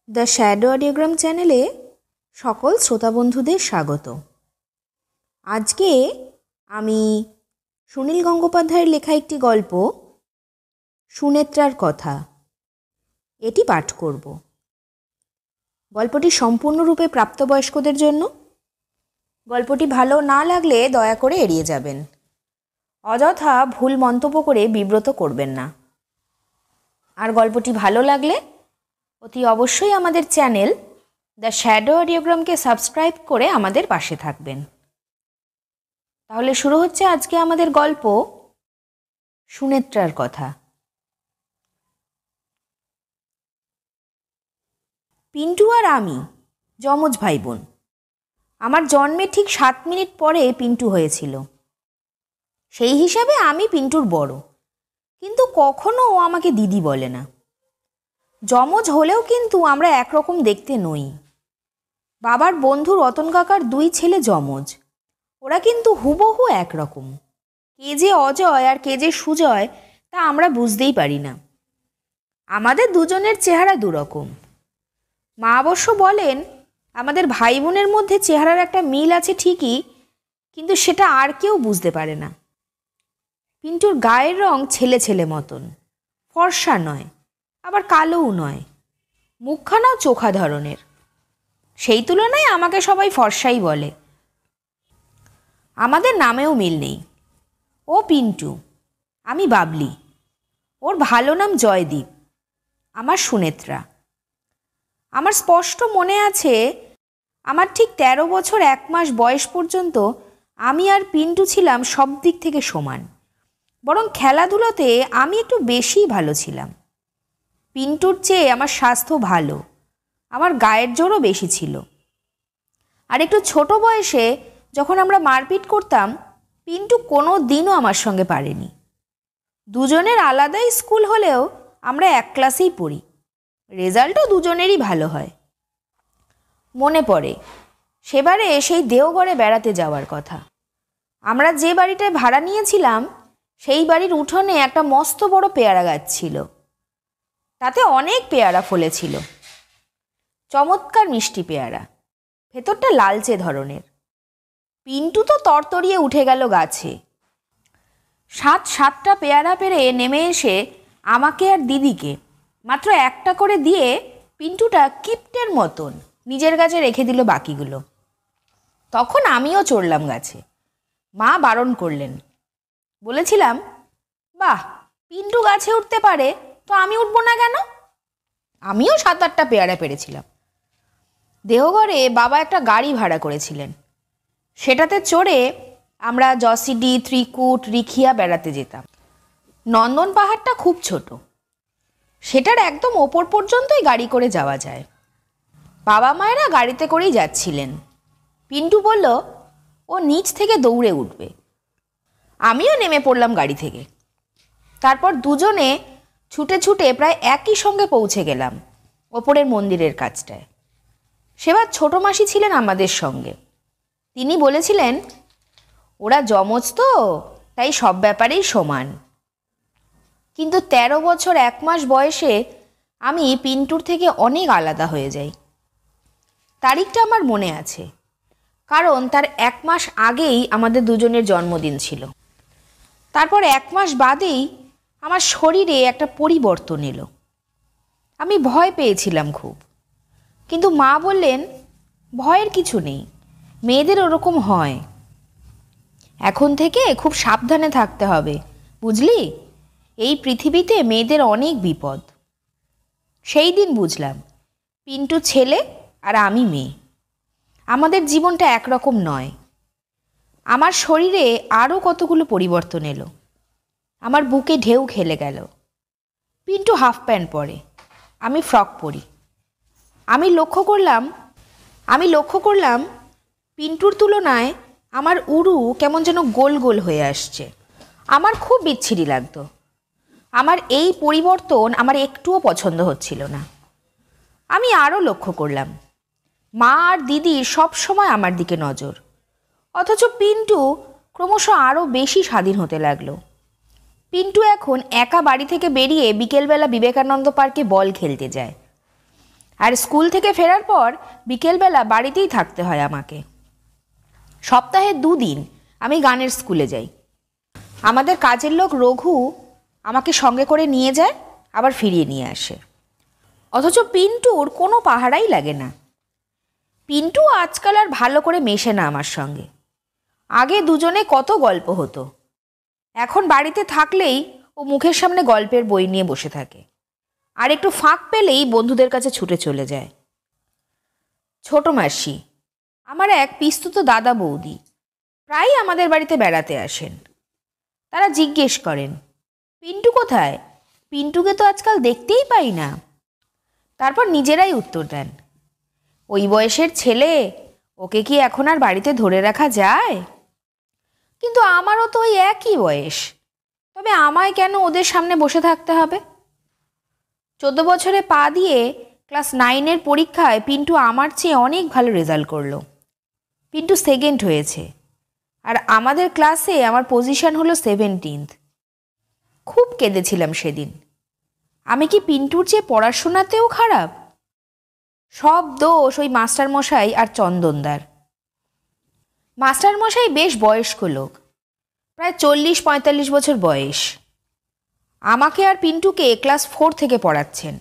The shadow অডিওগ্রাম চ্যানেলে সকল শ্রোতা বন্ধুদের স্বাগত। আজকে আমি সুনীল গঙ্গোপাধ্যায়ের লেখা একটি গল্প সুনেত্রার কথা এটি পাঠ করব। গল্পটি সম্পূর্ণরূপে প্রাপ্তবয়স্কদের জন্য। গল্পটি ভালো না লাগলে দয়া করে এড়িয়ে যাবেন। অযথা ভুল মন্তব্য করে বিব্রত করবেন না। আর গল্পটি ভালো লাগলে অতি অবশ্যই আমাদের চ্যানেল দ্য শ্যাডো অডিওগ্রামকে সাবস্ক্রাইব করে আমাদের পাশে থাকবেন। তাহলে শুরু হচ্ছে আজকে আমাদের গল্প সুনেত্রার কথা। পিন্টু আর আমি যমজ ভাই বোন। আমার জন্মের ঠিক 7 মিনিট পরে পিন্টু হয়েছিল। সেই হিসাবে আমি পিন্টুর বড়, কিন্তু কখনো ও আমাকে দিদি বলে না। যমজ হলেও কিন্তু আমরা একরকম দেখতে নই। বাবার বন্ধু রতন কাকার 2 ছেলে যমজ, ওরা কিন্তু হুবহু একরকম। কে যে অজয় আর কে যে সুজয় তা আমরা বুঝতেই পারি না। আমাদের দুজনের চেহারা দুরকম। মা অবশ্য বলেন আমাদের ভাই বোনের মধ্যে চেহারার একটা মিল আছে ঠিকই, কিন্তু সেটা আর কেউ বুঝতে পারে না। পিন্টুর গায়ের রং ছেলে ছেলে মতন, ফর্সা নয় আবার কালোও নয়, মুখখানাও চোখা ধরনের। সেই তুলনায় আমাকে সবাই ফর্সাই বলে। আমাদের নামেও মিল নেই। ও পিন্টু, আমি বাবলি। ওর ভালো নাম জয়দীপ, আমার সুনেত্রা। আমার স্পষ্ট মনে আছে, আমার ঠিক 13 বছর 1 মাস বয়স পর্যন্ত আমি আর পিন্টু ছিলাম সব দিক থেকে সমান। বরং খেলাধুলোতে আমি একটু বেশিই ভালো ছিলাম। পিন্টুর চেয়ে আমার স্বাস্থ্য ভালো, আমার গায়ের জোরও বেশি ছিল। আর একটু ছোট বয়সে যখন আমরা মারপিট করতাম, পিন্টু কোনো দিনও আমার সঙ্গে পারেনি। দুজনের আলাদাই স্কুল হলেও আমরা এক ক্লাসেই পড়ি। রেজাল্টও দুজনেরই ভালো হয়। মনে পড়ে সেবারে সেই দেওঘরে বেড়াতে যাওয়ার কথা। আমরা যে বাড়িটায় ভাড়া নিয়েছিলাম সেই বাড়ির উঠোনে একটা মস্ত বড় পেয়ারা গাছ ছিল। তাতে অনেক পেয়ারা ফলেছিল, চমৎকার মিষ্টি পেয়ারা, ভেতরটা লালচে ধরনের। পিন্টু তো তরতরিয়ে উঠে গেল গাছে। 7টা পেয়ারা পেরে নেমে এসে আমাকে আর দিদিকে মাত্র একটা করে দিয়ে পিন্টুটা কিপ্টের মতন নিজের গাছে রেখে দিল বাকিগুলো। তখন আমিও চড়লাম গাছে। মা বারণ করলেন। বলেছিলাম, বাহ, পিন্টু গাছে উঠতে পারে তো আমি উঠবো না কেন? আমিও 7-8টা পেয়ারা পেরেছিলাম। দেওঘরে বাবা একটা গাড়ি ভাড়া করেছিলেন। সেটাতে চড়ে আমরা জসিডি, ত্রিকুট, রিখিয়া বেড়াতে যেতাম। নন্দন পাহাড়টা খুব ছোট, সেটার একদম ওপর পর্যন্তই গাড়ি করে যাওয়া যায়। বাবা মায়েরা গাড়িতে করেই যাচ্ছিলেন। পিন্টু বলল ও নিচ থেকে দৌড়ে উঠবে। আমিও নেমে পড়লাম গাড়ি থেকে। তারপর দুজনে ছুটে ছুটে প্রায় একই সঙ্গে পৌঁছে গেলাম ওপরের মন্দিরের কাছটায়। সেবার ছোট মাসি ছিলেন আমাদের সঙ্গে। তিনি বলেছিলেন, ওরা যমজ তো, তাই সব ব্যাপারেই সমান। কিন্তু 13 বছর 1 মাস বয়সে আমি পিন্টুর থেকে অনেক আলাদা হয়ে যাই। তারিখটা আমার মনে আছে, কারণ তার 1 মাস আগেই আমাদের দুজনের জন্মদিন ছিল। তারপর 1 মাস বাদেই আমার শরীরে একটা পরিবর্তন এলো। আমি ভয় পেয়েছিলাম খুব, কিন্তু মা বললেন ভয়ের কিছু নেই, মেয়েদের ওরকম হয়। এখন থেকে খুব সাবধানে থাকতে হবে, বুঝলি? এই পৃথিবীতে মেয়েদের অনেক বিপদ। সেই দিন বুঝলাম পিন্টু ছেলে আর আমি মেয়ে। আমাদের জীবনটা একরকম নয়। আমার শরীরে আরও কতগুলো পরিবর্তন এলো। আমার বুকে ঢেউ খেলে গেল। পিন্টু হাফ প্যান্ট পরে, আমি ফ্রক পরি। আমি লক্ষ্য করলাম পিন্টুর তুলনায় আমার উরু কেমন যেন গোল গোল হয়ে আসছে। আমার খুব বিচ্ছিরি লাগতো। আমার এই পরিবর্তন আমার একটুও পছন্দ হচ্ছিল না। আমি আরও লক্ষ্য করলাম মা আর দিদির সব সময় আমার দিকে নজর, অথচ পিন্টু ক্রমশ আরও বেশি স্বাধীন হতে লাগলো। পিন্টু এখন একা বাড়ি থেকে বেরিয়ে বিকেলবেলা বিবেকানন্দ পার্কে বল খেলতে যায়। আর স্কুল থেকে ফেরার পর বিকেলবেলা বাড়িতেই থাকতে হয় আমাকে। সপ্তাহে 2 দিন আমি গানের স্কুলে যাই। আমাদের কাজের লোক রঘু আমাকে সঙ্গে করে নিয়ে যায়, আবার ফিরিয়ে নিয়ে আসে। অথচ পিন্টুর কোনো পাহারাই লাগে না। পিন্টু আজকাল আর ভালো করে মেশে না আমার সঙ্গে। আগে দুজনে কত গল্প হতো, এখন বাড়িতে থাকলেই ও মুখের সামনে গল্পের বই নিয়ে বসে থাকে, আর একটু ফাঁক পেলেই বন্ধুদের কাছে ছুটে চলে যায়। ছোট মাসি, আমার এক পিস্তুত দাদা বৌদি, প্রায় আমাদের বাড়িতে বেড়াতে আসেন। তারা জিজ্ঞেস করেন, পিন্টু কোথায়? পিন্টুকে তো আজকাল দেখতেই পাই না। তারপর নিজেরাই উত্তর দেন, ওই বয়সের ছেলে, ওকে কি এখন আর বাড়িতে ধরে রাখা যায়? কিন্তু আমারও তো ওই একই বয়স, তবে আমায় কেন ওদের সামনে বসে থাকতে হবে? 14 বছরে পা দিয়ে ক্লাস 9-এর পরীক্ষায় পিন্টু আমার চেয়ে অনেক ভালো রেজাল্ট করলো। পিন্টু 2nd হয়েছে, আর আমাদের ক্লাসে আমার পজিশন হলো 17th। খুব কেঁদেছিলাম সেদিন। আমি কি পিন্টুর চেয়ে পড়াশোনাতেও খারাপ? সব দোষ ওই মাস্টারমশাই আর চন্দনদার। মাস্টারমশাই বেশ বয়স্ক লোক, প্রায় 40-45 বছর বয়স। আমাকে আর পিন্টুকে ক্লাস 4 থেকে পড়াচ্ছেন।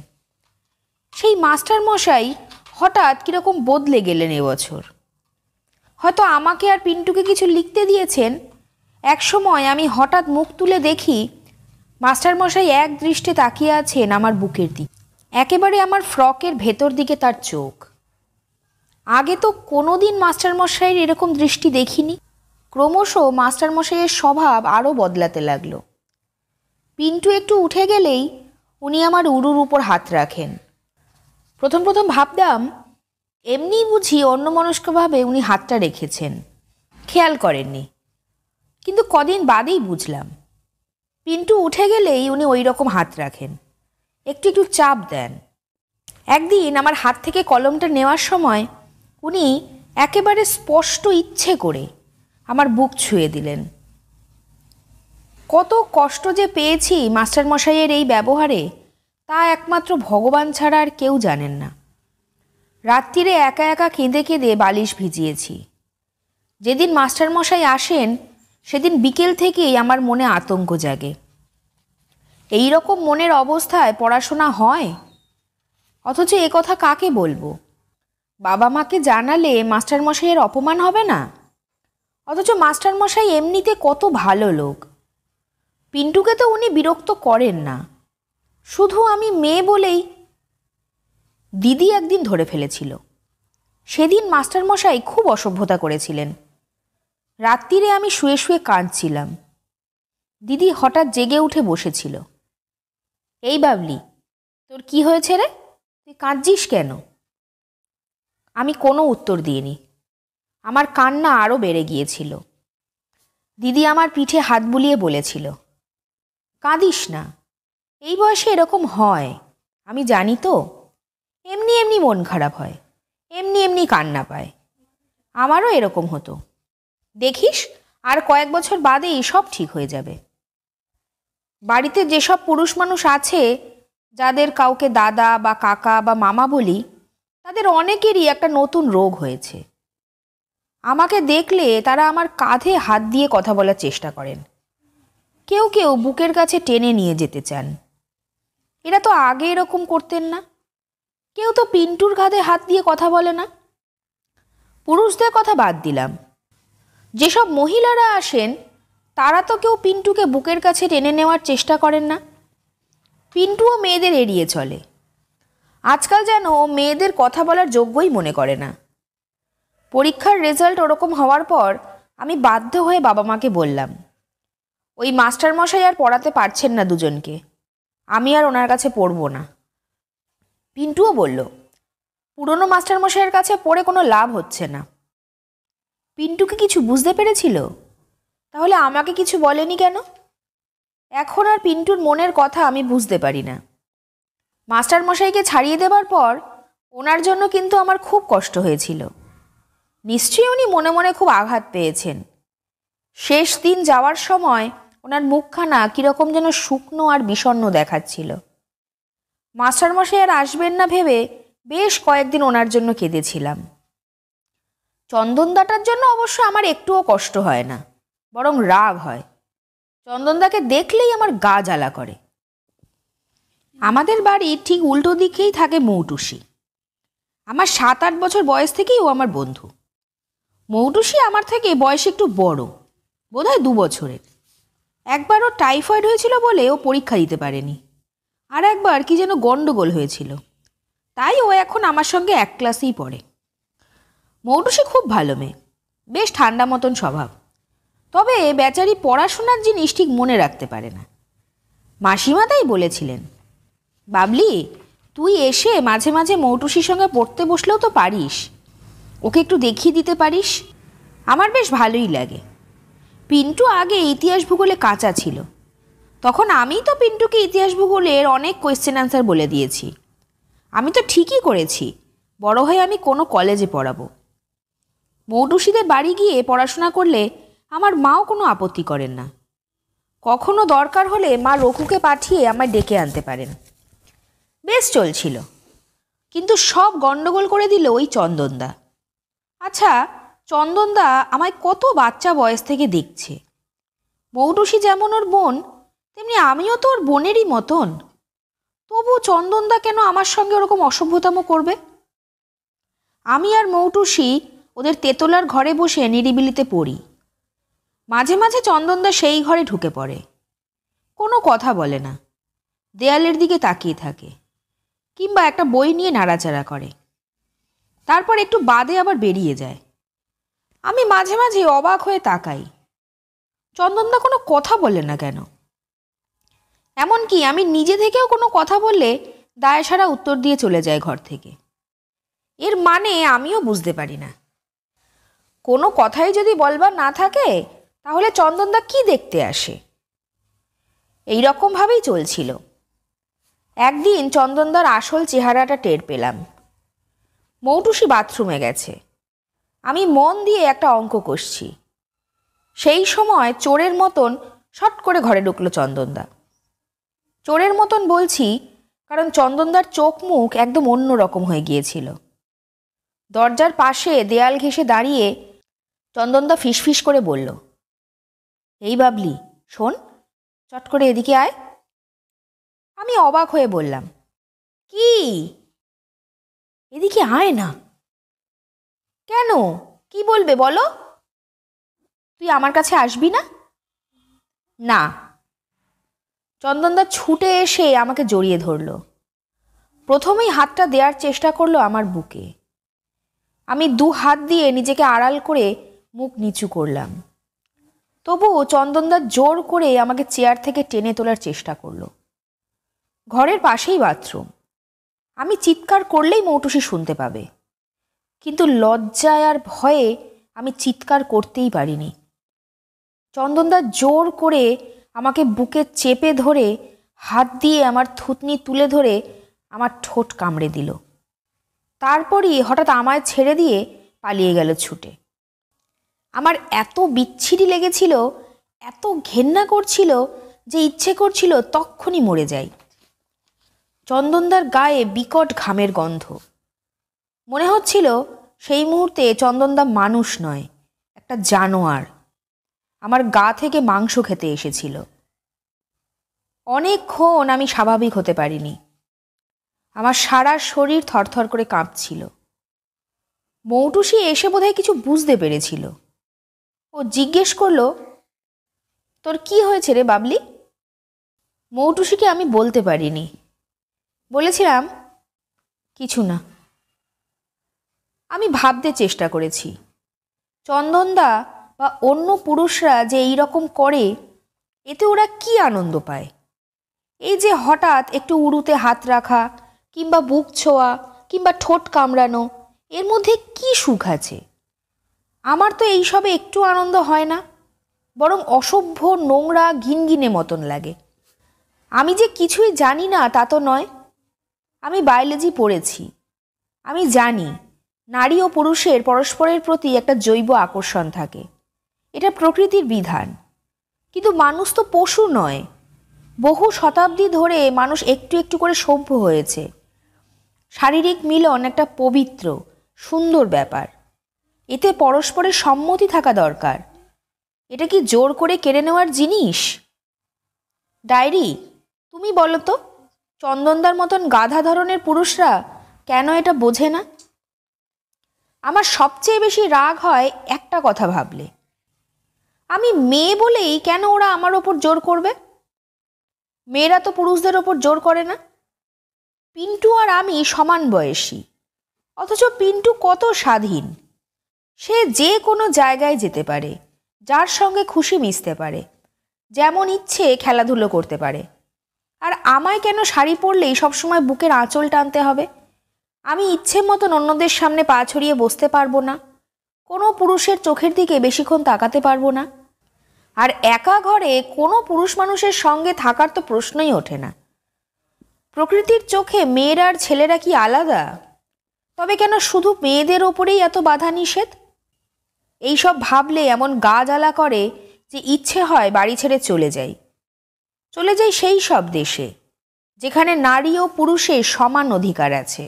সেই মাস্টারমশাই হঠাৎ কীরকম বদলে গেলেন এবছর। হয়তো আমাকে আর পিন্টুকে কিছু লিখতে দিয়েছেন। এক সময় আমি হঠাৎ মুখ তুলে দেখি মাস্টারমশাই এক দৃষ্টে তাকিয়ে আছেন আমার বুকের দিকে, একেবারে আমার ফ্রকের ভেতর দিকে তার চোখ। আগে তো কোনোদিন মাস্টারমশাইয়ের এরকম দৃষ্টি দেখিনি। ক্রমশ মাস্টারমশাইয়ের স্বভাব আরও বদলাতে লাগলো। পিন্টু একটু উঠে গেলেই উনি আমার উরুর উপর হাত রাখেন। প্রথম প্রথম ভাবতাম এমনি বুঝি অন্যমনস্কভাবে উনি হাতটা রেখেছেন, খেয়াল করেননি। কিন্তু কদিন বাদেই বুঝলাম পিন্টু উঠে গেলেই উনি ওই রকম হাত রাখেন, একটু একটু চাপ দেন। একদিন আমার হাত থেকে কলমটা নেওয়ার সময় উনি একেবারে স্পষ্ট ইচ্ছে করে আমার বুক ছুঁয়ে দিলেন। কত কষ্ট যে পেয়েছি মাস্টারমশাইয়ের এই ব্যবহারে তা একমাত্র ভগবান ছাড়া আর কেউ জানেন না। রাত্রিরে একা একা কেঁদে কেঁদে বালিশ ভিজিয়েছি। যেদিন মাস্টারমশাই আসেন সেদিন বিকেল থেকেই আমার মনে আতঙ্ক জাগে। এই রকম মনের অবস্থায় পড়াশোনা হয়? অথচ এ কথা কাকে বলবো? বাবা মাকে জানালে মাস্টারমশাইয়ের অপমান হবে না? অথচ মাস্টারমশাই এমনিতে কত ভালো লোক। পিন্টুকে তো উনি বিরক্ত করেন না, শুধু আমি মেয়ে বলেই। দিদি একদিন ধরে ফেলেছিল। সেদিন মাস্টারমশাই খুব অসভ্যতা করেছিলেন। রাত্রিরে আমি শুয়ে শুয়ে কাঁদছিলাম। দিদি হঠাৎ জেগে উঠে বসেছিল। এই বাবলি, তোর কি হয়েছে রে? তুই কাঁদছিস কেন? আমি কোনো উত্তর দিইনি। আমার কান্না আরও বেড়ে গিয়েছিল। দিদি আমার পিঠে হাত বুলিয়ে বলেছিল, কাঁদিস না, এই বয়সে এরকম হয়, আমি জানি তো। এমনি এমনি মন খারাপ হয়, এমনি এমনি কান্না পায়। আমারও এরকম হতো। দেখিস, আর কয়েক বছর বাদেই সব ঠিক হয়ে যাবে। বাড়িতে যেসব পুরুষ মানুষ আছে, যাদের কাউকে দাদা বা কাকা বা মামা বলি, তাদের অনেকেরই একটা নতুন রোগ হয়েছে। আমাকে দেখলে তারা আমার কাঁধে হাত দিয়ে কথা বলার চেষ্টা করেন। কেউ কেউ বুকের কাছে টেনে নিয়ে যেতে চান। এরা তো আগে এরকম করতেন না। কেউ তো পিন্টুর কাঁধে হাত দিয়ে কথা বলে না। পুরুষদের কথা বাদ দিলাম, যেসব মহিলারা আসেন তারা তো কেউ পিন্টুকে বুকের কাছে টেনে নেওয়ার চেষ্টা করেন না। পিন্টুও মেয়েদের এড়িয়ে চলে। আজকাল যেন ও মেয়েদের কথা বলার যোগ্যই মনে করে না। পরীক্ষার রেজাল্ট ওরকম হওয়ার পর আমি বাধ্য হয়ে বাবা মাকে বললাম, ওই মাস্টারমশাই আর পড়াতে পারছেন না দুজনকে, আমি আর ওনার কাছে পড়ব না। পিন্টুও বলল, পুরনো মাস্টারমশাইয়ের কাছে পড়ে কোনো লাভ হচ্ছে না। পিন্টুকে কিছু বুঝতে পেরেছিল? তাহলে আমাকে কিছু বলেনি কেন? এখন আর পিন্টুর মনের কথা আমি বুঝতে পারি না। মাস্টারমশাইকে ছাড়িয়ে দেবার পর ওনার জন্য কিন্তু আমার খুব কষ্ট হয়েছিল। নিশ্চয়ই উনি মনে মনে খুব আঘাত পেয়েছেন। শেষ দিন যাওয়ার সময় ওনার মুখখানা কীরকম যেন শুকনো আর বিষণ্ণ দেখাচ্ছিল। মাস্টারমশাই আর আসবেন না ভেবে বেশ কয়েকদিন ওনার জন্য কেঁদেছিলাম। চন্দনদাটার জন্য অবশ্য আমার একটুও কষ্ট হয় না, বরং রাগ হয়। চন্দনদাকে দেখলেই আমার গা জ্বালা করে। আমাদের বাড়ির ঠিক উল্টো দিকেই থাকে মৌটুসি। আমার 7-8 বছর বয়স থেকেই ও আমার বন্ধু। মৌটুসি আমার থেকে বয়সে একটু বড়, বোধহয় 2 বছরের। একবার ও টাইফয়েড হয়েছিল বলে ও পরীক্ষা দিতে পারেনি, আর একবার কি যেন গন্ডগোল হয়েছিল, তাই ও এখন আমার সঙ্গে এক ক্লাসেই পড়ে। মৌটুসি খুব ভালো মেয়ে, বেশ ঠান্ডা মতন স্বভাব, তবে বেচারি পড়াশোনার জিনিস ঠিক মনে রাখতে পারে না। মাসিমা তাই বলেছিলেন, বাবলি তুই এসে মাঝে মাঝে মৌটুসির সঙ্গে পড়তে বসলেও তো পারিস, ওকে একটু দেখিয়ে দিতে পারিস, আমার বেশ ভালোই লাগে। পিন্টু আগে ইতিহাস ভূগোলে কাঁচা ছিল, তখন আমি তো পিন্টুকে ইতিহাস ভূগোলের অনেক কোয়েশ্চেন আনসার বলে দিয়েছি। আমি তো ঠিকই করেছি, বড় হয়ে আমি কোনো কলেজে পড়াবো। মৌটুসিদের বাড়ি গিয়ে পড়াশোনা করলে আমার মাও কোনো আপত্তি করেন না। কখনো দরকার হলে মা রঘুকে পাঠিয়ে আমায় ডেকে আনতে পারেন। বেশ চলছিল, কিন্তু সব গন্ডগোল করে দিল ওই চন্দনদা। আচ্ছা, চন্দনদা আমায় কত বাচ্চা বয়স থেকে দেখছে। মৌটুসি যেমন ওর বোন, তেমনি আমিও তো ওর বোনেরই মতন। তবু চন্দনদা কেন আমার সঙ্গে ওরকম অসভ্যতাম করবে? আমি আর মৌটুসি ওদের তেতলার ঘরে বসে নিরিবিলিতে পড়ি। মাঝে মাঝে চন্দনদা সেই ঘরে ঢুকে পড়ে, কোনো কথা বলে না, দেয়ালের দিকে তাকিয়ে থাকে, কিংবা একটা বই নিয়ে নাড়াচাড়া করে। তারপর একটু বাদে আবার বেরিয়ে যায়। আমি মাঝে মাঝে অবাক হয়ে তাকাই, চন্দনদা কোনো কথা বলে না কেন। এমনকি আমি নিজে থেকেও কোনো কথা বললে দায়সারা উত্তর দিয়ে চলে যায় ঘর থেকে। এর মানে আমিও বুঝতে পারি না। কোনো কথাই যদি বলবার না থাকে, তাহলে চন্দনদা কি দেখতে আসে? এই রকমভাবেই চলছিল। একদিন চন্দনদার আসল চেহারাটা টের পেলাম। মৌটুসি বাথরুমে গেছে, আমি মন দিয়ে একটা অঙ্ক কষছি। সেই সময় চোরের মতন শট করে ঘরে ঢুকলো চন্দনদা। চোরের মতন বলছি কারণ চন্দনদার চোখ মুখ একদম অন্য রকম হয়ে গিয়েছিল। দরজার পাশে দেয়াল ঘেঁষে দাঁড়িয়ে চন্দনদা ফিসফিস করে বলল, এই বাবলি শোন, চট করে এদিকে আয়। আমি অবাক হয়ে বললাম, কি? এদিকে আয় না কেন? কি বলবে বলো? তুই আমার কাছে আসবি না? না। চন্দনদা ছুটে এসে আমাকে জড়িয়ে ধরল। প্রথমেই হাতটা দেওয়ার চেষ্টা করলো আমার বুকে। আমি 2 হাত দিয়ে নিজেকে আড়াল করে মুখ নিচু করলাম। তবুও চন্দনদা জোর করে আমাকে চেয়ার থেকে টেনে তোলার চেষ্টা করলো। ঘরের পাশেই বাথরুম, আমি চিৎকার করলেই মৌটুসি শুনতে পাবে, কিন্তু লজ্জায় আর ভয়ে আমি চিৎকার করতেই পারিনি। চন্দনদা জোর করে আমাকে বুকে চেপে ধরে হাত দিয়ে আমার থুতনি তুলে ধরে আমার ঠোঁট কামড়ে দিল। তারপরই হঠাৎ আমায় ছেড়ে দিয়ে পালিয়ে গেল ছুটে। আমার এত বিচ্ছিরি লেগেছিল, এত ঘেন্না করছিল যে ইচ্ছে করছিল তক্ষুনি মরে যাই। চন্দনদার গায়ে বিকট ঘামের গন্ধ। মনে হচ্ছিল সেই মুহূর্তে চন্দনদা মানুষ নয়, একটা জানোয়ার, আমার গা থেকে মাংস খেতে এসেছিল। অনেকক্ষণ আমি স্বাভাবিক হতে পারিনি। আমার সারা শরীর থরথর করে কাঁপছিল। মৌটুসি এসে বোধহয় কিছু বুঝতে পেরেছিল। ও জিজ্ঞেস করলো, তোর কি হয়েছে রে বাবলি? মৌটুসিকে আমি বলতে পারিনি। বলেছিলাম, কিছু না। আমি ভাবতে চেষ্টা করেছি, চন্দনদা বা অন্য পুরুষরা যে এই রকম করে, এতে ওরা কি আনন্দ পায়? এই যে হঠাৎ একটু উড়ুতে হাত রাখা, কিংবা বুক ছোঁয়া, কিংবা ঠোঁট কামড়ানো, এর মধ্যে কি সুখ আছে? আমার তো এইসবে একটু আনন্দ হয় না, বরং অসভ্য, নোংরা, ঘিনঘিনে মতন লাগে। আমি যে কিছুই জানি না তা তো নয়। আমি বায়োলজি পড়েছি, আমি জানি নারী ও পুরুষের পরস্পরের প্রতি একটা জৈব আকর্ষণ থাকে, এটা প্রকৃতির বিধান। কিন্তু মানুষ তো পশু নয়। বহু শতাব্দী ধরে মানুষ একটু একটু করে সভ্য হয়েছে। শারীরিক মিলন একটা পবিত্র সুন্দর ব্যাপার, এতে পরস্পরের সম্মতি থাকা দরকার। এটা কি জোর করে কেড়ে নেওয়ার জিনিস? ডায়েরি, তুমি বলো তো, চন্দনদার মতন গাধা ধরনের পুরুষরা কেন এটা বোঝে না? আমার সবচেয়ে বেশি রাগ হয় একটা কথা ভাবলে, আমি মেয়ে বলেই কেন ওরা আমার ওপর জোর করবে? মেয়েরা তো পুরুষদের ওপর জোর করে না। পিন্টু আর আমি সমান বয়সী, অথচ পিন্টু কত স্বাধীন। সে যে কোনো জায়গায় যেতে পারে, যার সঙ্গে খুশি মিশতে পারে, যেমন ইচ্ছে খেলাধুলো করতে পারে। আর আমায় কেন শাড়ি পরলেই সবসময় বুকের আঁচল টানতে হবে? আমি ইচ্ছে মতন অন্যদের সামনে পা ছড়িয়ে বসতে পারবো না, কোনো পুরুষের চোখের দিকে বেশিক্ষণ তাকাতে পারবো না। আর একা ঘরে কোনো পুরুষ মানুষের সঙ্গে থাকার তো প্রশ্নই ওঠে না। প্রকৃতির চোখে মেয়েরা আর ছেলেরা কি আলাদা? তবে কেন শুধু মেয়েদের ওপরেই এত বাধা নিষেধ? এইসব ভাবলে এমন গা জ্বালা করে যে ইচ্ছে হয় বাড়ি ছেড়ে চলে যাই সেই সব দেশে যেখানে নারী ও পুরুষের সমান অধিকার আছে।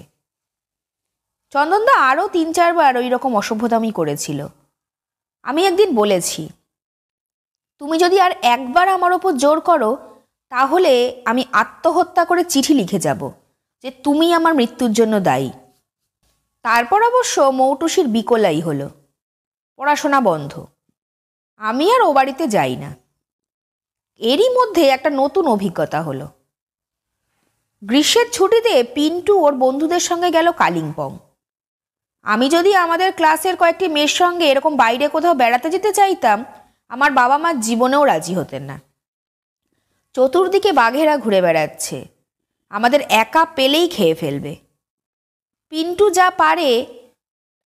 চন্দনদা আরও 3-4 বার ওই রকম অসভ্যতামি করেছিল। আমি একদিন বলেছি, তুমি যদি আর একবার আমার ওপর জোর করো তাহলে আমি আত্মহত্যা করে চিঠি লিখে যাব যে তুমি আমার মৃত্যুর জন্য দায়ী। তারপর অবশ্য মৌটুসির বিকলাই হলো, পড়াশোনা বন্ধ, আমি আর ও বাড়িতে যাই না। এরই মধ্যে একটা নতুন অভিজ্ঞতা হলো। গ্রীষ্মের ছুটিতে পিন্টু ওর বন্ধুদের সঙ্গে গেল কালিম্পং। আমি যদি আমাদের ক্লাসের কয়েকটি মেয়ের সঙ্গে এরকম বাইরে কোথাও বেড়াতে যেতে চাইতাম, আমার বাবা মা জীবনেও রাজি হতেন না। চতুর্দিকে বাঘেরা ঘুরে বেড়াচ্ছে, আমাদের একা পেলেই খেয়ে ফেলবে। পিন্টু যা পারে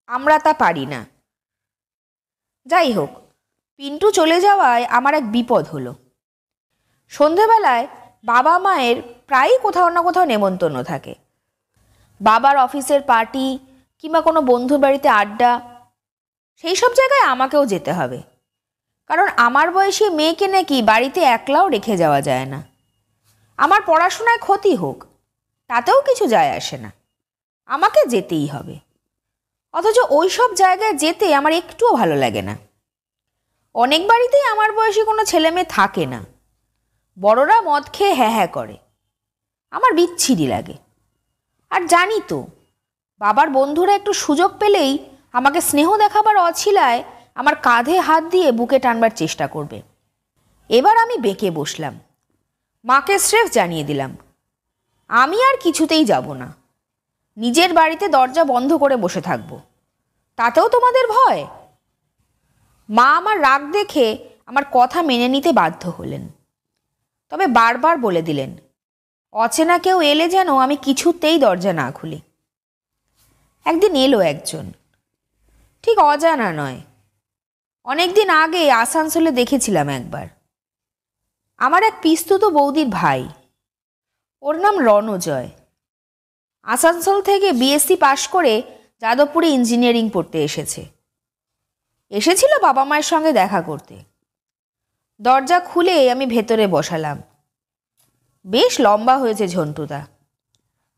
আমরা তা পারি না। যাই হোক, পিন্টু চলে যাওয়ায় আমার এক বিপদ হলো। সন্ধেবেলায় বাবা মায়ের প্রায়ই কোথাও না কোথাও নেমন্তন্ন থাকে। বাবার অফিসের পার্টি কিংবা কোনো বন্ধুর বাড়িতে আড্ডা, সেই সব জায়গায় আমাকেও যেতে হবে। কারণ আমার বয়সী মেয়েকে নাকি বাড়িতে একলাও রেখে যাওয়া যায় না। আমার পড়াশোনায় ক্ষতি হোক তাতেও কিছু যায় আসে না, আমাকে যেতেই হবে। অথচ ওই সব জায়গায় যেতে আমার একটুও ভালো লাগে না। অনেক বাড়িতেই আমার বয়সী কোনো ছেলে মেয়ে থাকে না, বড়রা মদ খেয়ে হ্যাঁ হ্যাঁ করে, আমার বিচ্ছিরি লাগে। আর জানি তো, বাবার বন্ধুরা একটু সুযোগ পেলেই আমাকে স্নেহ দেখাবার অছিলায় আমার কাঁধে হাত দিয়ে বুকে টানবার চেষ্টা করবে। এবার আমি বেঁকে বসলাম, মাকে স্রেফ জানিয়ে দিলাম আমি আর কিছুতেই যাব না, নিজের বাড়িতে দরজা বন্ধ করে বসে থাকবো, তাতেও তোমাদের ভয়? মা আমার রাগ দেখে আমার কথা মেনে নিতে বাধ্য হলেন, তবে বারবার বলে দিলেন অচেনা কেউ এলে যেন আমি কিছুতেই দরজা না খুলি। একদিন এলো একজন, ঠিক অজানা নয়, অনেকদিন আগে আসানসোলে দেখেছিলাম একবার। আমার এক পিস্তুত বৌদির ভাই, ওর নাম রণজয়। আসানসোল থেকে বিএসসি পাশ করে যাদবপুরে ইঞ্জিনিয়ারিং পড়তে এসেছিল বাবা মায়ের সঙ্গে দেখা করতে। দরজা খুলে আমি ভেতরে বসালাম। বেশ লম্বা হয়েছে ঝন্টুদা,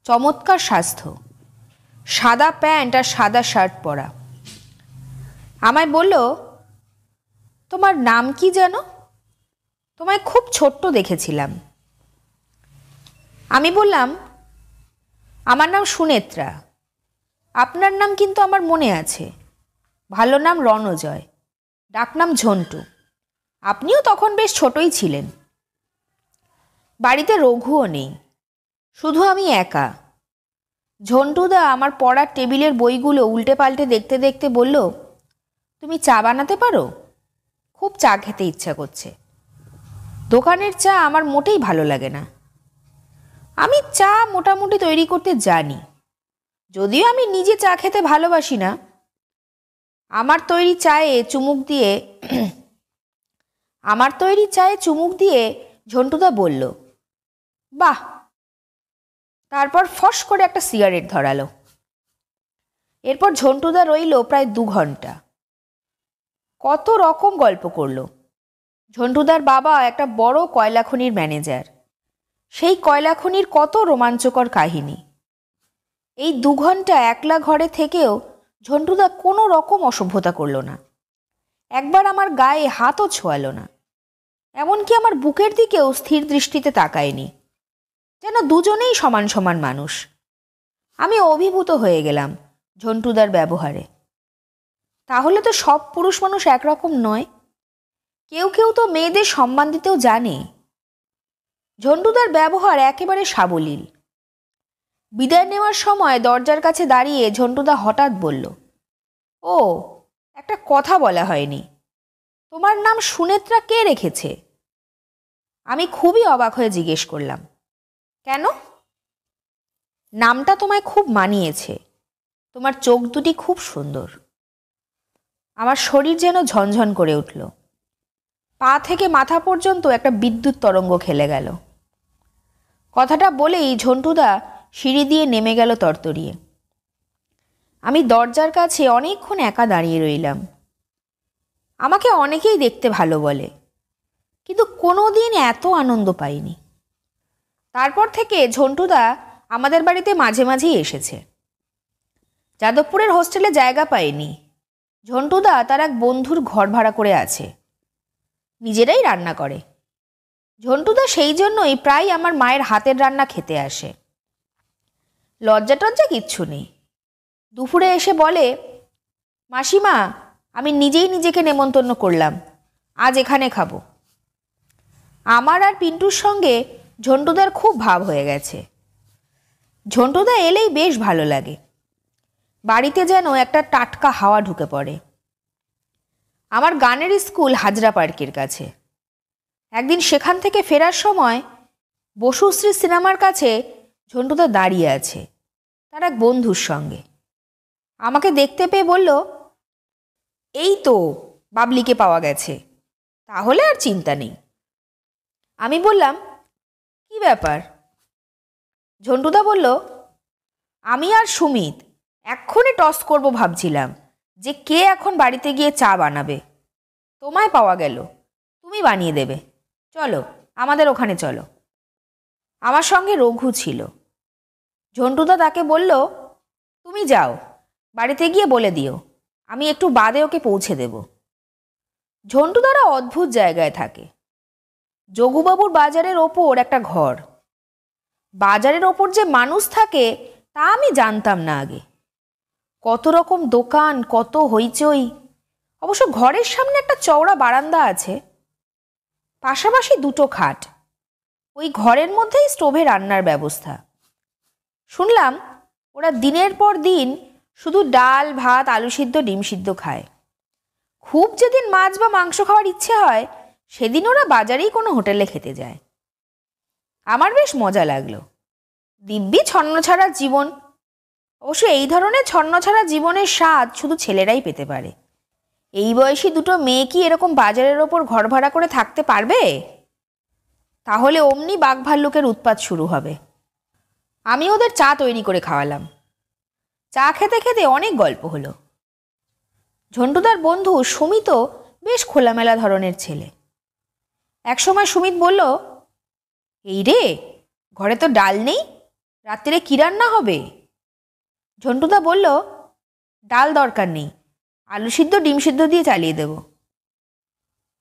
চমৎকার স্বাস্থ্য, সাদা প্যান্ট আর সাদা শার্ট পরা। আমায় বলল, তোমার নাম কি যেন? তোমায় খুব ছোট্ট দেখেছিলাম। আমি বললাম, আমার নাম সুনেত্রা। আপনার নাম কিন্তু আমার মনে আছে, ভালো নাম রণজয়, ডাকনাম ঝন্টু। আপনিও তখন বেশ ছোটই ছিলেন। বাড়িতে রঘুও নেই, শুধু আমি একা। ঝন্টুদা আমার পড়ার টেবিলের বইগুলো উল্টে পাল্টে দেখতে দেখতে বলল, তুমি চা বানাতে পারো? খুব চা খেতে ইচ্ছা করছে। দোকানের চা আমার মোটেই ভালো লাগে না। আমি চা মোটামুটি তৈরি করতে জানি, যদিও আমি নিজে চা খেতে ভালোবাসি না। আমার তৈরি চায়ে চুমুক দিয়ে ঝন্টুদা বলল, বাহ। তারপর ফস করে একটা সিগারেট ধরালো। এরপর ঝন্টুদা রইল প্রায় 2 ঘন্টা। কত রকম গল্প করলো। ঝন্টুদার বাবা একটা বড় কয়লা খনির ম্যানেজার, সেই কয়লা খনির কত রোমাঞ্চকর কাহিনী। এই 2 ঘন্টা একলা ঘরে থেকেও ঝন্টুদা কোনো রকম অসভ্যতা করল না। একবার আমার গায়ে হাতও ছোঁয়ালো না, এমনকি আমার বুকের দিকেও স্থির দৃষ্টিতে তাকায়নি, যেন দুজনেই সমান সমান মানুষ। আমি অভিভূত হয়ে গেলাম ঝন্টুদার ব্যবহারে। তাহলে তো সব পুরুষ মানুষ একরকম নয়, কেউ কেউ তো মেয়েদের সম্মান দিতেও জানে। ঝন্টুদার ব্যবহার একেবারে সাবলীল। বিদায় নেওয়ার সময় দরজার কাছে দাঁড়িয়ে ঝন্টুদা হঠাৎ বলল, ও, একটা কথা বলা হয়নি, তোমার নাম সুনেত্রা কে রেখেছে? আমি খুবই অবাক হয়ে জিজ্ঞেস করলাম, কেন? নামটা তোমায় খুব মানিয়েছে, তোমার চোখ দুটি খুব সুন্দর। আমার শরীর যেন ঝনঝন করে উঠল। পা থেকে মাথা পর্যন্ত একটা বিদ্যুৎ তরঙ্গ খেলে গেল। কথাটা বলেই ঝন্টুদা সিঁড়ি দিয়ে নেমে গেল তরতরিয়ে। আমি দরজার কাছে অনেকক্ষণ একা দাঁড়িয়ে রইলাম। আমাকে অনেকেই দেখতে ভালো বলে, কিন্তু কোনো দিন এত আনন্দ পাইনি। তারপর থেকে ঝন্টুদা আমাদের বাড়িতে মাঝে মাঝেই এসেছে। যাদবপুরের হোস্টেলে জায়গা পায়নি। ঝন্টুদা তার এক বন্ধুর ঘর ভাড়া করে আছে, নিজেরাই রান্না করে। ঝন্টুদা সেই জন্যই প্রায় আমার মায়ের হাতের রান্না খেতে আসে। লজ্জা টজ্জা কিচ্ছু নেই। দুপুরে এসে বলে, মাসিমা, আমি নিজেই নিজেকে নেমন্তন্ন করলাম, আজ এখানে খাবো। আমার আর পিন্টুর সঙ্গে ঝন্টুদার খুব ভাব হয়ে গেছে। ঝন্টুদা এলেই বেশ ভালো লাগে। বাড়িতে যেন একটা টাটকা হাওয়া ঢুকে পড়ে। আমার গানের স্কুল হাজরা পার্কের কাছে। একদিন সেখান থেকে ফেরার সময় বসুশ্রী সিনেমার কাছে ঝন্টুদা দাঁড়িয়ে আছে তার এক বন্ধুর সঙ্গে। আমাকে দেখতে পেয়ে বলল, এই তো বাবলিকে পাওয়া গেছে, তাহলে আর চিন্তা নেই। আমি বললাম, কি ব্যাপার? ঝন্টুদা বলল, আমি আর সুমিত এক্ষুনি টস করব ভাবছিলাম যে কে এখন বাড়িতে গিয়ে চা বানাবে। তোমায় পাওয়া গেল, তুমি বানিয়ে দেবে, চলো আমাদের ওখানে চলো। আমার সঙ্গে রঘু ছিল। ঝন্টুদা তাকে বলল, তুমি যাও, বাড়িতে গিয়ে বলে দিও আমি একটু বাদে ওকে পৌঁছে দেব। ঝন্টুদারা অদ্ভুত জায়গায় থাকে। যোগুবাবুর বাজারের ওপর একটা ঘর। বাজারের ওপর যে মানুষ থাকে তা আমি জানতাম না আগে। কত রকম দোকান, কত হইচই। অবশ্য ঘরের সামনে একটা চওড়া বারান্দা আছে, পাশাপাশি 2টো খাট। ওই ঘরের মধ্যেই স্টোভে রান্নার ব্যবস্থা। শুনলাম ওরা দিনের পর দিন শুধু ডাল ভাত, আলু সিদ্ধ, ডিম সিদ্ধ খায়। খুব যেদিন মাছ বা মাংস খাওয়ার ইচ্ছে হয় সেদিন ওরা বাজারেই কোনো হোটেলে খেতে যায়। আমার বেশ মজা লাগলো। দিব্যি ছন্নছাড়া জীবন। অবশ্য এই ধরনের ছন্নছাড়া জীবনের স্বাদ শুধু ছেলেরাই পেতে পারে। এই বয়সী 2টো মেয়ে কি এরকম বাজারের ওপর ঘর ভাড়া করে থাকতে পারবে? তাহলে অমনি বাঘ ভাল্লুকের উৎপাত শুরু হবে। আমি ওদের চা তৈরি করে খাওয়ালাম। চা খেতে খেতে অনেক গল্প হলো। ঝন্টুদার বন্ধু সুমিতও বেশ খোলামেলা ধরনের ছেলে। একসময় সুমিত বলল, এই রে, ঘরে তো ডাল নেই, রাত্রিরে কি রান্না হবে? ঝন্টুদা বলল, ডাল দরকার নেই, আলু সিদ্ধ ডিম সিদ্ধ দিয়ে চালিয়ে দেব।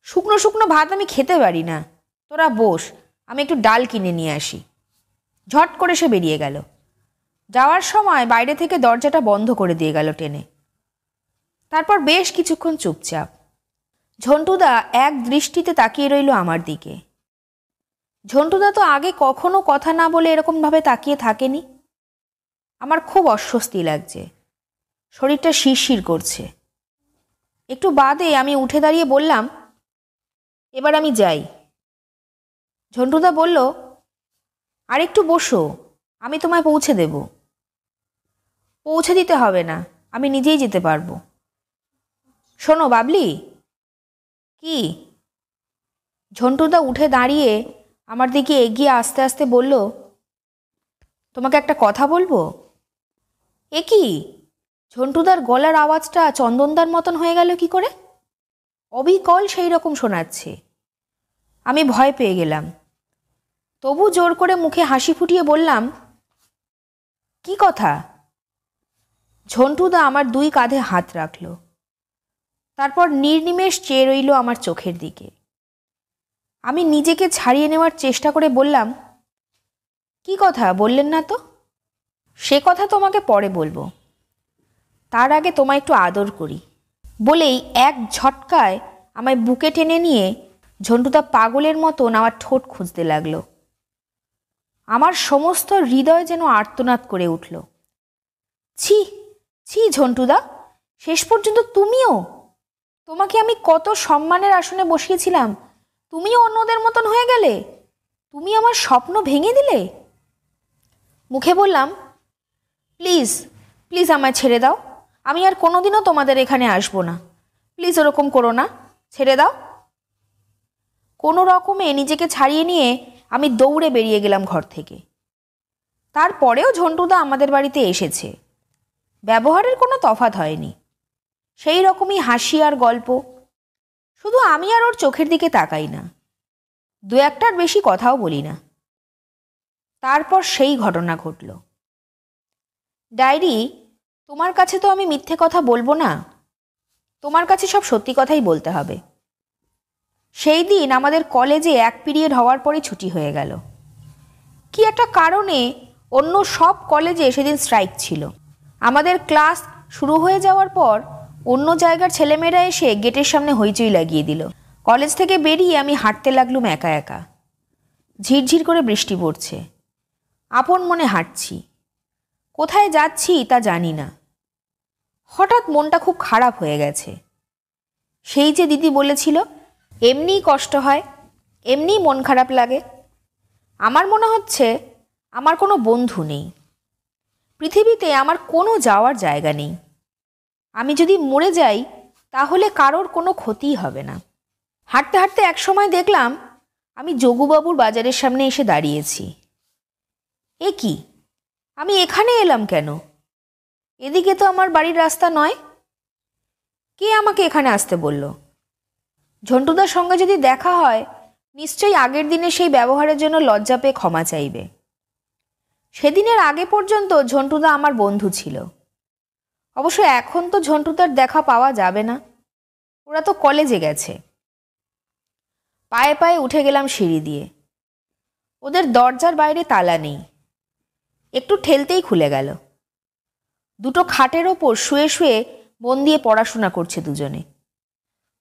শুকনো শুকনো ভাত আমি খেতে পারি না, তোরা বস, আমি একটু ডাল কিনে নিয়ে আসি। ঝট করে সে বেরিয়ে গেল। যাওয়ার সময় বাইরে থেকে দরজাটা বন্ধ করে দিয়ে গেল টেনে। তারপর বেশ কিছুক্ষণ চুপচাপ। ঝন্টুদা এক দৃষ্টিতে তাকিয়ে রইল আমার দিকে। ঝন্টুদা তো আগে কখনো কথা না বলে এরকমভাবে তাকিয়ে থাকেনি। আমার খুব অস্বস্তি লাগছে, শরীরটা শিরশির করছে। একটু বাদে আমি উঠে দাঁড়িয়ে বললাম, এবার আমি যাই। ঝন্টুদা বলল, আর একটু বসো, আমি তোমায় পৌঁছে দেব। পৌঁছে দিতে হবে না, আমি নিজেই যেতে পারবো। শোনো বাবলি। কি? ঝন্টুদা উঠে দাঁড়িয়ে আমার দিকে এগিয়ে আস্তে আস্তে বলল, তোমাকে একটা কথা বলবো। এ কি? ঝন্টুদার গলার আওয়াজটা চন্দনদার মতন হয়ে গেল কি করে? অবিকল সেই রকম শোনাচ্ছে। আমি ভয় পেয়ে গেলাম। তবু জোর করে মুখে হাসি ফুটিয়ে বললাম, কি কথা? ঝন্টুদা আমার 2 কাঁধে হাত রাখল, তারপর নির্নিমেষ চেয়ে রইল আমার চোখের দিকে। আমি নিজেকে ছাড়িয়ে নেওয়ার চেষ্টা করে বললাম, কি কথা বললেন না তো? সে কথা তোমাকে পরে বলবো, তার আগে তোমায় একটু আদর করি বলেই এক ঝটকায় আমায় বুকে টেনে নিয়ে ঝন্টুদা পাগলের মতন আমার ঠোঁট খুঁজতে লাগলো। আমার সমস্ত হৃদয় যেন আর্তনাদ করে উঠল। ছি ছি ঝন্টুদা, শেষ পর্যন্ত তুমিও! তোমাকে আমি কত সম্মানের আসনে বসিয়েছিলাম, তুমিও অন্যদের মতন হয়ে গেলে? তুমি আমার স্বপ্ন ভেঙে দিলে। মুখে বললাম, প্লিজ প্লিজ আমায় ছেড়ে দাও, আমি আর কোনোদিনও তোমাদের এখানে আসবো না, প্লিজ ওরকম করো না, ছেড়ে দাও। কোনো রকমে নিজেকে ছাড়িয়ে নিয়ে আমি দৌড়ে বেরিয়ে গেলাম ঘর থেকে। তারপরেও ঝন্টুদা আমাদের বাড়িতে এসেছে, ব্যবহারের কোনো তফাৎ হয়নি, সেই রকমই হাসি আর গল্প। শুধু আমি আর ওর চোখের দিকে তাকাই না, 2-1টার বেশি কথাও বলি না। তারপর সেই ঘটনা ঘটল। ডায়েরি, তোমার কাছে তো আমি মিথ্যে কথা বলবো না, তোমার কাছে সব সত্যি কথাই বলতে হবে। সেই দিন আমাদের কলেজে 1 পিরিয়ড হওয়ার পরে ছুটি হয়ে গেল। কি একটা কারণে অন্য সব কলেজে সেদিন স্ট্রাইক ছিল। আমাদের ক্লাস শুরু হয়ে যাওয়ার পর অন্য জায়গার ছেলেমেয়েরা এসে গেটের সামনে হইচই লাগিয়ে দিল। কলেজ থেকে বেরিয়ে আমি হাঁটতে লাগলুম একা একা। ঝিরঝির করে বৃষ্টি পড়ছে, আপন মনে হাঁটছি, কোথায় যাচ্ছি তা জানি না। হঠাৎ মনটা খুব খারাপ হয়ে গেছে। সেই যে দিদি বলেছিল, এমনিই কষ্ট হয়, এমনিই মন খারাপ লাগে। আমার মনে হচ্ছে আমার কোনো বন্ধু নেই, পৃথিবীতে আমার কোনো যাওয়ার জায়গা নেই। আমি যদি মরে যাই তাহলে কারোর কোনো ক্ষতিই হবে না। হাঁটতে হাঁটতে এক সময় দেখলাম আমি যোগুবাবুর বাজারের সামনে এসে দাঁড়িয়েছি। এ কি, আমি এখানে এলাম কেন? এদিকে তো আমার বাড়ির রাস্তা নয়। কে আমাকে এখানে আসতে বলল? ঝন্টুদার সঙ্গে যদি দেখা হয়, নিশ্চয়ই আগের দিনে সেই ব্যবহারের জন্য লজ্জা পেয়ে ক্ষমা চাইবে। সেদিনের আগে পর্যন্ত ঝন্টুদা আমার বন্ধু ছিল। অবশ্য এখন তো ঝন্টুদার দেখা পাওয়া যাবে না, ওরা তো কলেজে গেছে। পায়ে পায়ে উঠে গেলাম সিঁড়ি দিয়ে। ওদের দরজার বাইরে তালা নেই, একটু ঠেলতেই খুলে গেল। 2টো খাটের ওপর শুয়ে শুয়ে মন দিয়ে পড়াশোনা করছে দুজনে,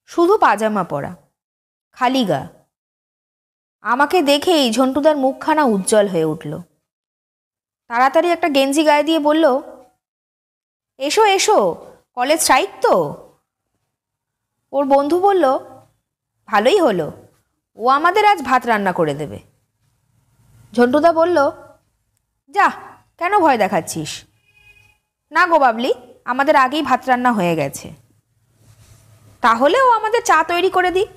শুধু পাজামা পরা, খালি গা। আমাকে দেখেই ঝন্টুদার মুখখানা উজ্জ্বল হয়ে উঠল। তাড়াতাড়ি একটা গেঞ্জি গায়ে দিয়ে বলল, এসো এসো, কলেজ স্ট্রাইক তো। ওর বন্ধু বলল, ভালোই হলো, ও আমাদের আজ ভাত রান্না করে দেবে। ঝন্টুদা বলল, যা, কেন ভয় দেখাচ্ছিস? না গো বাবলি, আমাদের আগেই ভাত রান্না হয়ে গেছে। তাহলে ও আমাদের চা তৈরি করে দিই।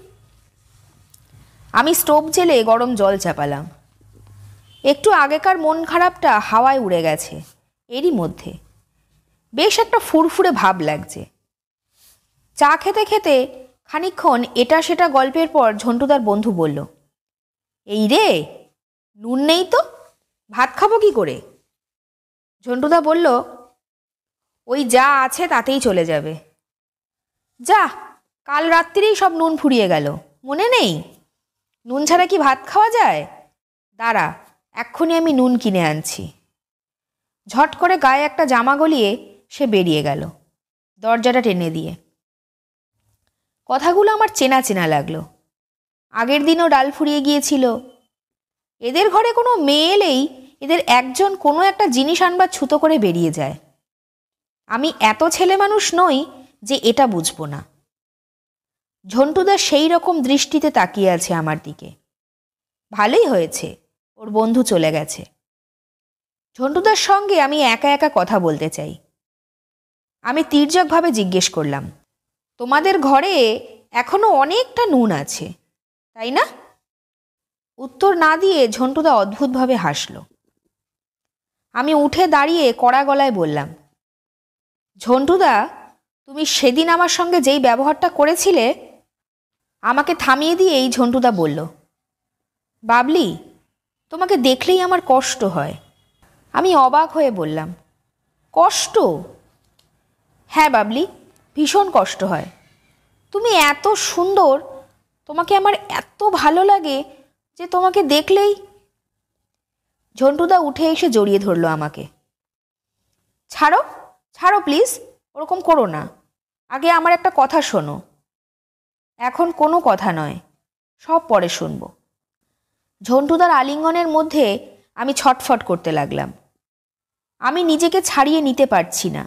আমি স্টোভ জেলে গরম জল চাপালাম। একটু আগেকার মন খারাপটা হাওয়ায় উড়ে গেছে এরই মধ্যে। বেশ একটা ফুরফুরে ভাব লাগছে। চা খেতে খেতে খানিকক্ষণ এটা সেটা গল্পের পর ঝন্টুদার বন্ধু বলল, এই রে, নুন নেই তো, ভাত খাবো কি করে? ঝন্টুদা বলল, ওই যা আছে তাতেই চলে যাবে। যা, কাল রাত্রিরেই সব নুন ফুরিয়ে গেল, মনে নেই? নুন ছাড়া কি ভাত খাওয়া যায়? দাঁড়া, এক্ষুনি আমি নুন কিনে আনছি। ঝট করে গায়ে একটা জামা গলিয়ে সে বেরিয়ে গেল, দরজাটা টেনে দিয়ে। কথাগুলো আমার চেনা চেনা লাগলো। আগের দিনও ডাল ফুরিয়ে গিয়েছিল। এদের ঘরে কোনো মেয়ে এলেই এদের একজন কোনো একটা জিনিস আনবার ছুতো করে বেরিয়ে যায়। আমি এত ছেলে মানুষ নই যে এটা বুঝবো না। ঝন্টুদা সেই রকম দৃষ্টিতে তাকিয়ে আছে আমার দিকে। ভালোই হয়েছে, ওর বন্ধু চলে গেছে। ঝন্টুদার সঙ্গে আমি একা একা কথা বলতে চাই। আমি তীর্যকভাবে জিজ্ঞেস করলাম, তোমাদের ঘরে এখনো অনেকটা নুন আছে, তাই না? উত্তর না দিয়ে ঝন্টুদা অদ্ভুতভাবে হাসল। আমি উঠে দাঁড়িয়ে কড়া গলায় বললাম, ঝন্টুদা, তুমি সেদিন আমার সঙ্গে যেই ব্যবহারটা করেছিলে। আমাকে থামিয়ে দিয়েই ঝন্টুদা বলল, বাবলি, তোমাকে দেখলেই আমার কষ্ট হয়। আমি অবাক হয়ে বললাম, কষ্ট? হ্যাঁ বাবলি, ভীষণ কষ্ট হয়। তুমি এত সুন্দর, তোমাকে আমার এত ভালো লাগে যে তোমাকে দেখলেই। ঝন্টুদা উঠে এসে জড়িয়ে ধরলো আমাকে। ছাড়ো ছাড়ো প্লিজ, ওরকম করো না। আগে আমার একটা কথা শোনো। এখন কোনো কথা নয়, সব পরে শুনবো। ঝন্টুদার আলিঙ্গনের মধ্যে আমি ছটফট করতে লাগলাম। আমি নিজেকে ছাড়িয়ে নিতে পারছি না।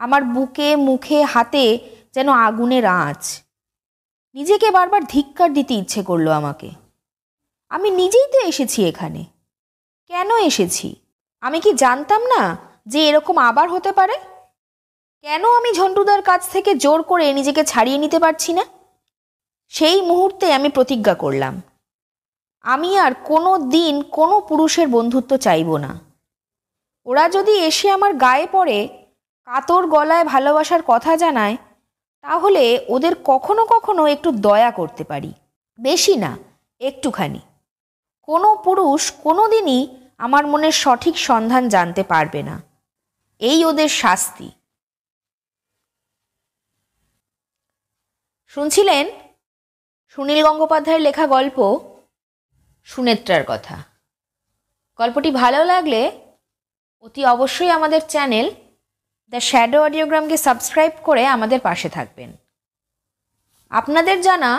আমার বুকে, মুখে, হাতে যেন আগুনের আঁচ। নিজেকে বারবার ধিক্কার দিতে ইচ্ছে করলো আমাকে। আমি নিজেই তো এসেছি এখানে। কেন এসেছি? আমি কি জানতাম না যে এরকম আবার হতে পারে? কেন আমি ঝন্টুদার কাছ থেকে জোর করে নিজেকে ছাড়িয়ে নিতে পারছি না? সেই মুহূর্তে আমি প্রতিজ্ঞা করলাম, আমি আর কোনো দিন কোনো পুরুষের বন্ধুত্ব চাইব না। ওরা যদি এসে আমার গায়ে পড়ে, কাতর গলায় ভালোবাসার কথা জানায়, তাহলে ওদের কখনো কখনো একটু দয়া করতে পারি। বেশি না, একটুখানি। কোনো পুরুষ কোনো দিনই আমার মনের সঠিক সন্ধান জানতে পারবে না। এই ওদের শাস্তি। শুনছিলেন সুনীল গঙ্গোপাধ্যায়ের লেখা গল্প সুনেত্রার কথা। গল্পটি ভালো লাগলে অতি অবশ্যই আমাদের চ্যানেল দ্য শ্যাডো অডিওগ্রামকে সাবস্ক্রাইব করে আমাদের পাশে থাকবেন। আপনাদের জানা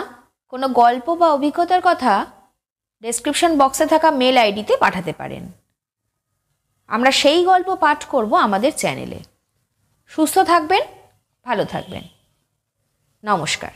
কোনো গল্প বা অভিজ্ঞতার কথা ডেসক্রিপশন বক্সে থাকা মেল আইডিতে পাঠাতে পারেন। আমরা সেই গল্প পাঠ করব আমাদের চ্যানেলে। সুস্থ থাকবেন, ভালো থাকবেন। নমস্কার।